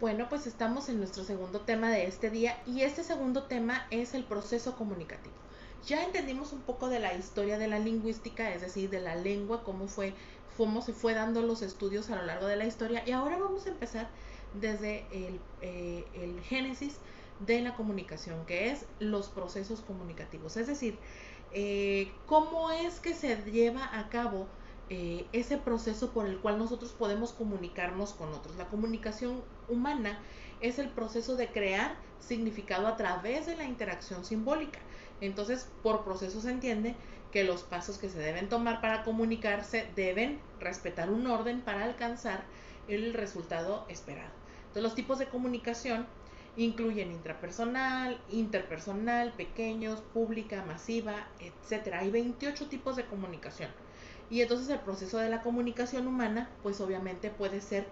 Bueno, pues estamos en nuestro segundo tema de este día y este segundo tema es el proceso comunicativo. Ya entendimos un poco de la historia de la lingüística, es decir, de la lengua, cómo se fue dando los estudios a lo largo de la historia, y ahora vamos a empezar desde el génesis de la comunicación, que es los procesos comunicativos, es decir, cómo es que se lleva a cabo ese proceso por el cual nosotros podemos comunicarnos con otros. La comunicación humana es el proceso de crear significado a través de la interacción simbólica. Entonces, por proceso se entiende que los pasos que se deben tomar para comunicarse deben respetar un orden para alcanzar el resultado esperado. Entonces, los tipos de comunicación incluyen intrapersonal, interpersonal, pequeños, pública, masiva, etcétera. Hay 28 tipos de comunicación. Y entonces el proceso de la comunicación humana, pues obviamente puede ser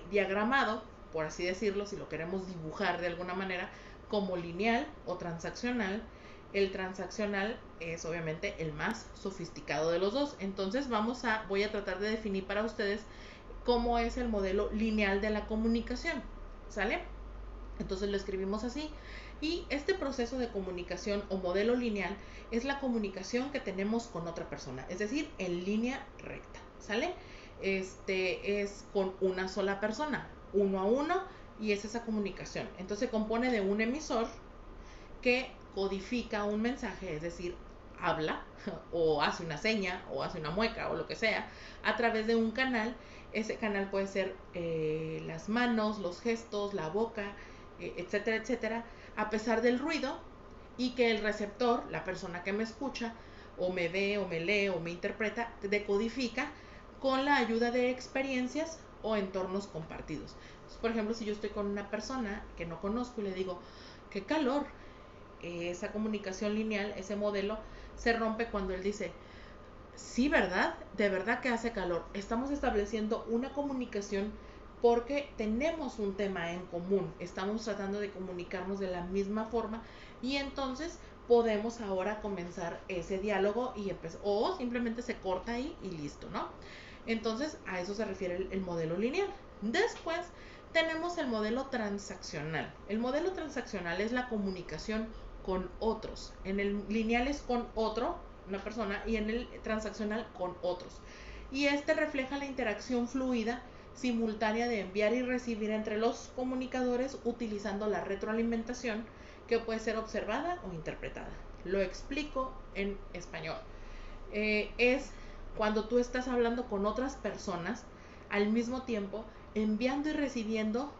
diagramado, por así decirlo, si lo queremos dibujar de alguna manera, como lineal o transaccional. El transaccional es obviamente el más sofisticado de los dos. Entonces voy a tratar de definir para ustedes cómo es el modelo lineal de la comunicación. ¿Sale? Entonces lo escribimos así. Y este proceso de comunicación o modelo lineal es la comunicación que tenemos con otra persona, es decir, en línea recta, ¿sale? Es con una sola persona, uno a uno, y es esa comunicación. Entonces se compone de un emisor que codifica un mensaje, es decir, habla o hace una seña o hace una mueca o lo que sea a través de un canal. Ese canal puede ser las manos, los gestos, la boca, etcétera, etcétera, a pesar del ruido, y que el receptor, la persona que me escucha o me ve o me lee o me interpreta, decodifica con la ayuda de experiencias o entornos compartidos. Entonces, por ejemplo, si yo estoy con una persona que no conozco y le digo, qué calor, esa comunicación lineal, ese modelo, se rompe cuando él dice, sí, ¿verdad? De verdad que hace calor. Estamos estableciendo una comunicación porque tenemos un tema en común. Estamos tratando de comunicarnos de la misma forma y entonces podemos ahora comenzar ese diálogo o simplemente se corta ahí y listo, ¿no? Entonces a eso se refiere el modelo lineal. Después tenemos el modelo transaccional. El modelo transaccional es la comunicación con otros. En el lineal es con otro, una persona, y en el transaccional con otros. Y este refleja la interacción fluida simultánea de enviar y recibir entre los comunicadores utilizando la retroalimentación, que puede ser observada o interpretada. Lo explico en español. Es cuando tú estás hablando con otras personas al mismo tiempo, enviando y recibiendo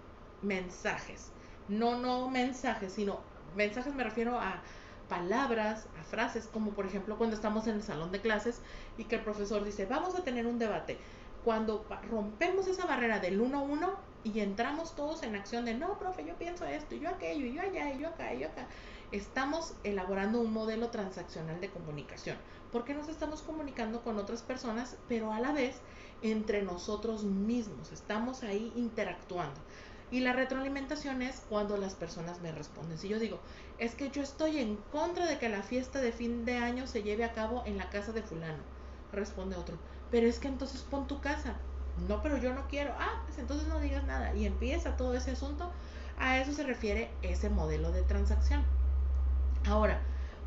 mensajes. No mensajes, sino mensajes, me refiero a palabras, a frases, como por ejemplo cuando estamos en el salón de clases y que el profesor dice, vamos a tener un debate. Cuando rompemos esa barrera del uno a uno y entramos todos en acción de, no, profe, yo pienso esto, y yo aquello, y yo allá, y yo acá, y yo acá, estamos elaborando un modelo transaccional de comunicación, porque nos estamos comunicando con otras personas, pero a la vez entre nosotros mismos, estamos ahí interactuando. Y la retroalimentación es cuando las personas me responden. Si yo digo, es que yo estoy en contra de que la fiesta de fin de año se lleve a cabo en la casa de fulano, responde otro, pero es que entonces pon tu casa. No, pero yo no quiero. Pues entonces no digas nada. Y empieza todo ese asunto. A eso se refiere ese modelo de transacción. Ahora,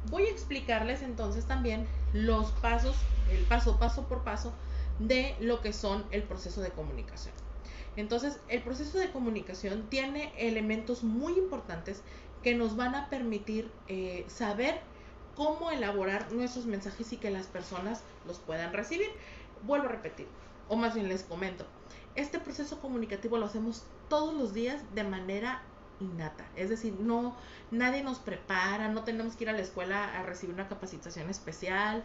voy a explicarles entonces también los pasos, el paso por paso de lo que son el proceso de comunicación. Entonces, el proceso de comunicación tiene elementos muy importantes que nos van a permitir saber cómo elaborar nuestros mensajes y que las personas los puedan recibir. Vuelvo a repetir, o más bien les comento, este proceso comunicativo lo hacemos todos los días de manera innata, es decir, nadie nos prepara, no tenemos que ir a la escuela a recibir una capacitación especial,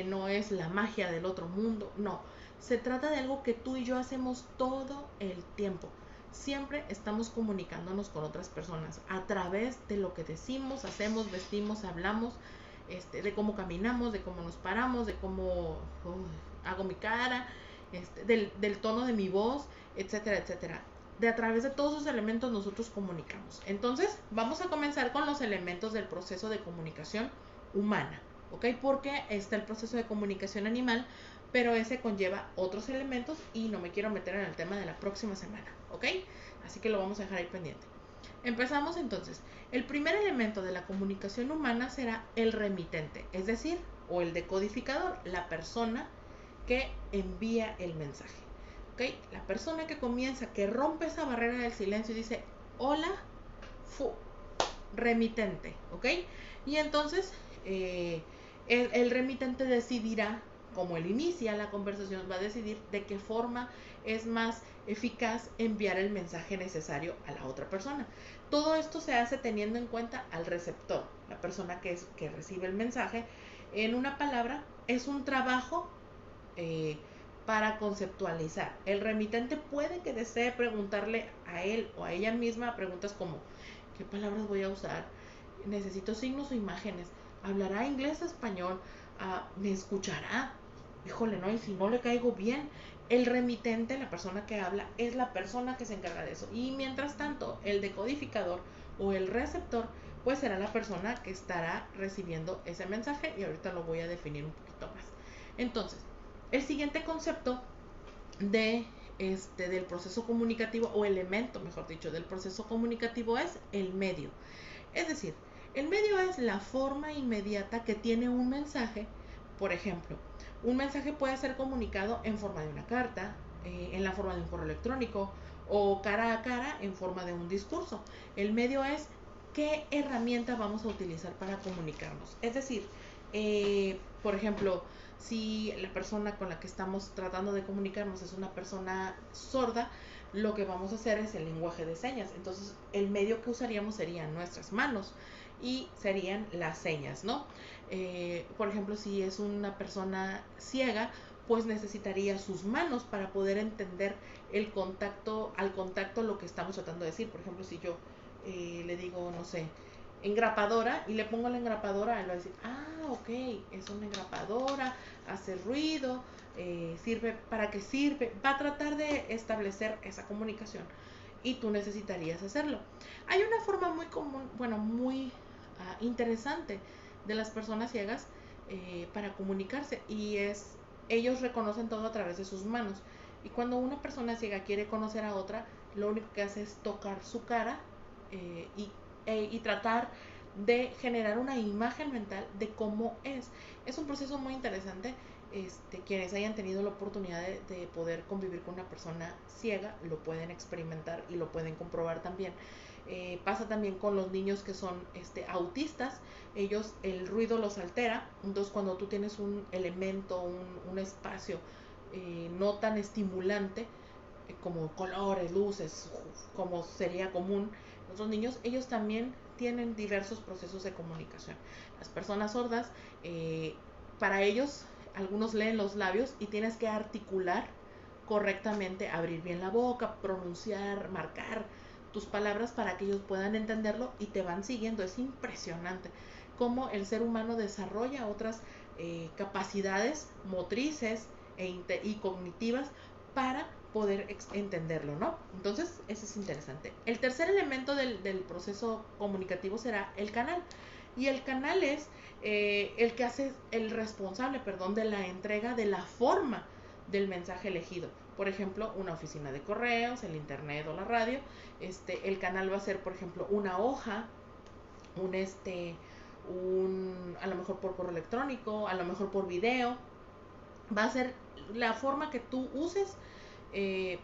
no es la magia del otro mundo, no, se trata de algo que tú y yo hacemos todo el tiempo. Siempre estamos comunicándonos con otras personas a través de lo que decimos, hacemos, vestimos, hablamos, de cómo caminamos, de cómo nos paramos, de cómo hago mi cara, del tono de mi voz, etcétera, etcétera. A través de todos esos elementos nosotros comunicamos. Entonces, vamos a comenzar con los elementos del proceso de comunicación humana, ¿ok? Porque está el proceso de comunicación animal, pero ese conlleva otros elementos y no me quiero meter en el tema de la próxima semana, ¿ok? Así que lo vamos a dejar ahí pendiente. Empezamos entonces. El primer elemento de la comunicación humana será el remitente, es decir, o el decodificador, la persona que envía el mensaje. ¿Ok? La persona que comienza, que rompe esa barrera del silencio y dice, hola, remitente, ¿ok? Y entonces el remitente decidirá, como él inicia la conversación, va a decidir de qué forma es más eficaz enviar el mensaje necesario a la otra persona. Todo esto se hace teniendo en cuenta al receptor, la persona que recibe el mensaje. En una palabra, es un trabajo para conceptualizar. El remitente puede que desee preguntarle a él o a ella misma preguntas como, ¿qué palabras voy a usar? Necesito signos o imágenes. ¿Hablará inglés o español? ¿Me escuchará? Híjole, no, y si no le caigo bien. El remitente, la persona que habla, es la persona que se encarga de eso. Y mientras tanto, el decodificador o el receptor, pues será la persona que estará recibiendo ese mensaje. Y ahorita lo voy a definir un poquito más. Entonces, el siguiente concepto del proceso comunicativo, o elemento, mejor dicho, del proceso comunicativo es el medio. Es decir, el medio es la forma inmediata que tiene un mensaje. Por ejemplo, un mensaje puede ser comunicado en forma de una carta, en la forma de un correo electrónico o cara a cara en forma de un discurso. El medio es qué herramienta vamos a utilizar para comunicarnos. Es decir, por ejemplo, si la persona con la que estamos tratando de comunicarnos es una persona sorda, lo que vamos a hacer es el lenguaje de señas. Entonces, el medio que usaríamos serían nuestras manos y serían las señas, ¿no? Por ejemplo, si es una persona ciega, pues necesitaría sus manos para poder entender al contacto lo que estamos tratando de decir. Por ejemplo, si yo le digo, no sé, engrapadora, y le pongo la engrapadora, él va a decir, ok, es una engrapadora, hace ruido, sirve, ¿para qué sirve? Va a tratar de establecer esa comunicación y tú necesitarías hacerlo. Hay una forma muy común, bueno, muy interesante de las personas ciegas para comunicarse, y es, ellos reconocen todo a través de sus manos. Y cuando una persona ciega quiere conocer a otra, lo único que hace es tocar su cara y tratar de generar una imagen mental de cómo es. Es un proceso muy interesante. Quienes hayan tenido la oportunidad de poder convivir con una persona ciega lo pueden experimentar y lo pueden comprobar también. Pasa también con los niños que son autistas. Ellos, el ruido los altera. Entonces, cuando tú tienes un elemento, un espacio no tan estimulante, como colores, luces, como sería común, los niños, ellos también tienen diversos procesos de comunicación. Las personas sordas, para ellos, algunos leen los labios y tienes que articular correctamente, abrir bien la boca, pronunciar, marcar tus palabras para que ellos puedan entenderlo y te van siguiendo. Es impresionante cómo el ser humano desarrolla otras capacidades motrices y cognitivas para poder entenderlo, ¿no? Entonces, eso es interesante. El tercer elemento del proceso comunicativo será el canal. Y el canal es el que hace el responsable, de la entrega de la forma del mensaje elegido. Por ejemplo, una oficina de correos, el internet o la radio. El canal va a ser, por ejemplo, una hoja, a lo mejor por correo electrónico, a lo mejor por video. Va a ser la forma que tú uses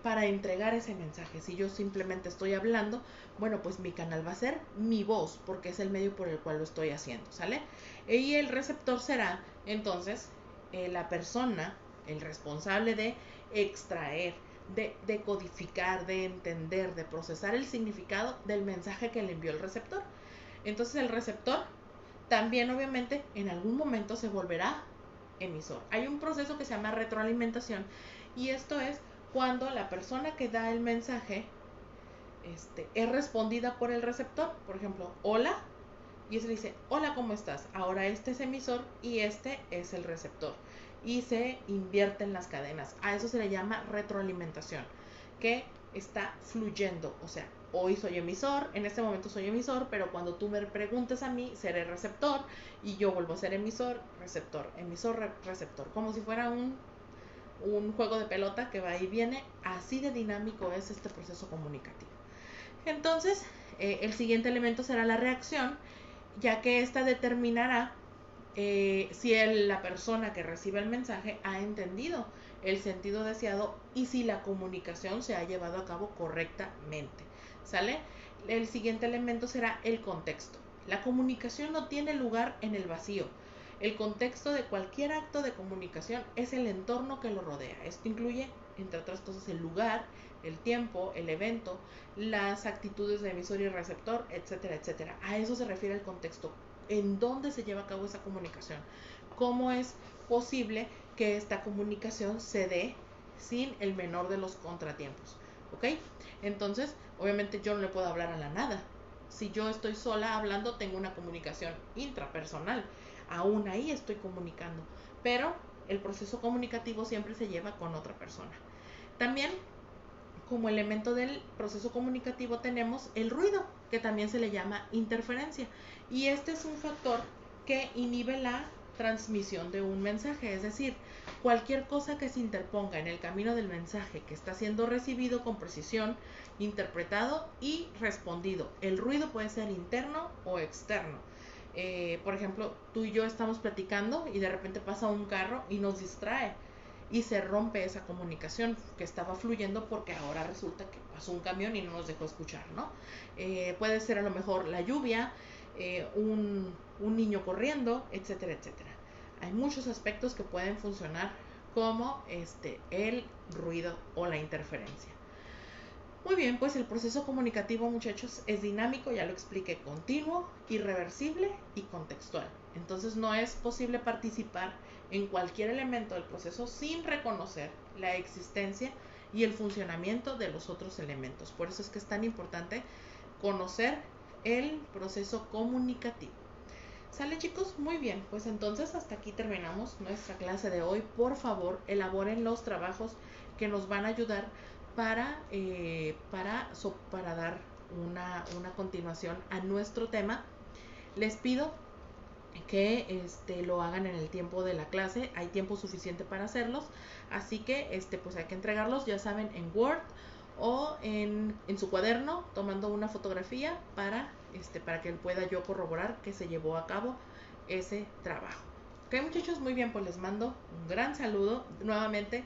para entregar ese mensaje. Si yo simplemente estoy hablando, bueno, pues mi canal va a ser mi voz, porque es el medio por el cual lo estoy haciendo, ¿sale? Y el receptor será, entonces, la persona, el responsable de extraer, de codificar, de entender, de procesar el significado del mensaje que le envió el receptor. Entonces, el receptor también, obviamente, en algún momento se volverá emisor. Hay un proceso que se llama retroalimentación, y esto es cuando la persona que da el mensaje es respondida por el receptor. Por ejemplo, hola, y se dice, hola, ¿cómo estás? Ahora este es emisor y este es el receptor, y se invierten las cadenas. A eso se le llama retroalimentación, que está fluyendo. O sea, hoy soy emisor, en este momento soy emisor, pero cuando tú me preguntes a mí, seré receptor, y yo vuelvo a ser emisor, receptor, receptor, como si fuera un juego de pelota que va y viene. Así de dinámico es este proceso comunicativo. Entonces, el siguiente elemento será la reacción, ya que esta determinará si la persona que recibe el mensaje ha entendido el sentido deseado y si la comunicación se ha llevado a cabo correctamente. ¿Sale? El siguiente elemento será el contexto. La comunicación no tiene lugar en el vacío. El contexto de cualquier acto de comunicación es el entorno que lo rodea. Esto incluye, entre otras cosas, el lugar, el tiempo, el evento, las actitudes de emisor y receptor, etcétera, etcétera. A eso se refiere el contexto. ¿En dónde se lleva a cabo esa comunicación? ¿Cómo es posible que esta comunicación se dé sin el menor de los contratiempos? ¿Ok? Entonces, obviamente yo no le puedo hablar a la nada. Si yo estoy sola hablando, tengo una comunicación intrapersonal. Aún ahí estoy comunicando. Pero el proceso comunicativo siempre se lleva con otra persona. También, como elemento del proceso comunicativo, tenemos el ruido, que también se le llama interferencia. Y este es un factor que inhibe la transmisión de un mensaje, es decir, cualquier cosa que se interponga en el camino del mensaje que está siendo recibido con precisión, interpretado y respondido. El ruido puede ser interno o externo. Por ejemplo, tú y yo estamos platicando y de repente pasa un carro y nos distrae y se rompe esa comunicación que estaba fluyendo porque ahora resulta que pasó un camión y no nos dejó escuchar, ¿no? Puede ser a lo mejor la lluvia, un niño corriendo, etcétera, etcétera. Hay muchos aspectos que pueden funcionar como el ruido o la interferencia. Muy bien, pues el proceso comunicativo, muchachos, es dinámico, ya lo expliqué, continuo, irreversible y contextual. Entonces no es posible participar en cualquier elemento del proceso sin reconocer la existencia y el funcionamiento de los otros elementos. Por eso es que es tan importante conocer el proceso comunicativo. ¿Sale, chicos? Muy bien, pues entonces hasta aquí terminamos nuestra clase de hoy. Por favor, elaboren los trabajos que nos van a ayudar para dar una continuación a nuestro tema. Les pido que lo hagan en el tiempo de la clase. Hay tiempo suficiente para hacerlos, así que pues hay que entregarlos, ya saben, en Word o en su cuaderno, tomando una fotografía para que pueda yo corroborar que se llevó a cabo ese trabajo. Ok, muchachos, muy bien, pues les mando un gran saludo nuevamente.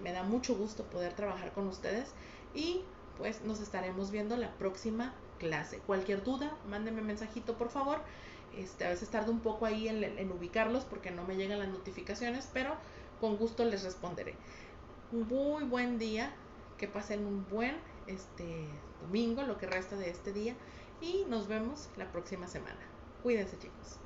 Me da mucho gusto poder trabajar con ustedes y pues nos estaremos viendo la próxima clase. Cualquier duda, mándenme mensajito, por favor. A veces tardo un poco ahí en ubicarlos porque no me llegan las notificaciones, pero con gusto les responderé. Un muy buen día, que pasen un buen domingo, lo que resta de este día, y nos vemos la próxima semana. Cuídense, chicos.